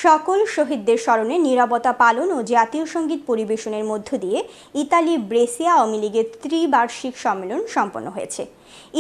সকল শহীদদের স্মরণে নীরবতা পালন ও জাতীয় সঙ্গীত পরিবেশনের মধ্য দিয়ে ইতালি ব্রেসিয়া আওয়ামী লীগের ত্রিবার্ষিক সম্মেলন সম্পন্ন হয়েছে।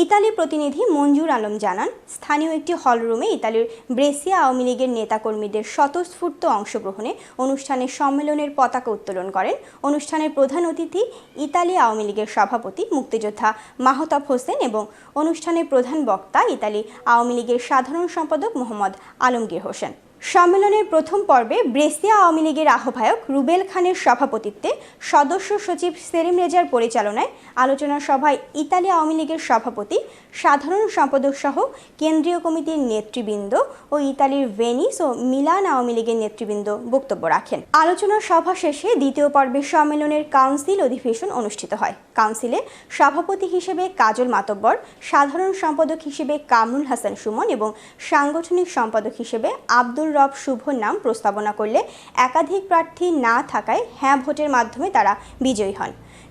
ইতালি প্রতিনিধি মঞ্জুর আলম জানান, স্থানীয় একটি হলরুমে ইতালির ব্রেসিয়া আওয়ামী লীগের নেতাকর্মীদের স্বতঃস্ফূর্ত অংশগ্রহণে অনুষ্ঠানে সম্মেলনের পতাকা উত্তোলন করেন। অনুষ্ঠানের প্রধান অতিথি ইতালি আওয়ামী লীগের সভাপতি মুক্তিযোদ্ধা মাহতাব হোসেন এবং অনুষ্ঠানের প্রধান বক্তা ইতালি আওয়ামী লীগের সাধারণ সম্পাদক মোহাম্মদ আলমগীর হোসেন। সম্মেলনের প্রথম পর্বে ব্রেসিয়া আওয়ামী লীগের আহ্বায়ক রুবেল খানের সভাপতিত্বে সদস্য সচিব সেলিম রেজার পরিচালনায় আলোচনা সভায় ইতালি আওয়ামী লীগের সভাপতি, সাধারণ সম্পাদক সহ কেন্দ্রীয় কমিটির নেতৃবৃন্দ ও ইতালির ভেনিস ও মিলান আওয়ামী লীগের নেতৃবৃন্দ বক্তব্য রাখেন। আলোচনা সভা শেষে দ্বিতীয় পর্বে সম্মেলনের কাউন্সিল অধিবেশন অনুষ্ঠিত হয়। কাউন্সিলে সভাপতি হিসেবে কাজল মাতব্বর, সাধারণ সম্পাদক হিসেবে কামরুল হাসান সুমন এবং সাংগঠনিক সম্পাদক হিসেবে আব্দুল রব শুভর নাম প্রস্তাবনা করলে একাধিক প্রার্থী না থাকায় হ্যাঁ ভোটের মাধ্যমে তারা বিজয়ী হন।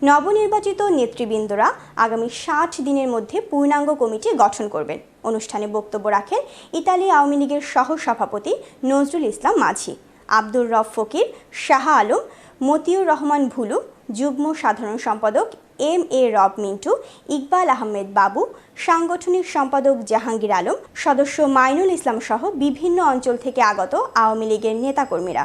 নবনির্বাচিত নেতৃবৃন্দরা আগামী 60 দিনের মধ্যে পূর্ণাঙ্গ কমিটি গঠন করবেন। অনুষ্ঠানে বক্তব্য রাখেন ইতালি আওয়ামী লীগের সহ সভাপতি নজরুল ইসলাম মাঝি, আব্দুর রব ফকির, শাহ আলম, মতিউর রহমান ভুলু, যুগ্ম সাধারণ সম্পাদক এম.এ. রব মিন্টু, ইকবাল আহমেদ বাবু, সাংগঠনিক সম্পাদক জাহাঙ্গীর আলম, সদস্য মাইনুল ইসলাম সহ বিভিন্ন অঞ্চল থেকে আগত আওয়ামী লীগের নেতাকর্মীরা।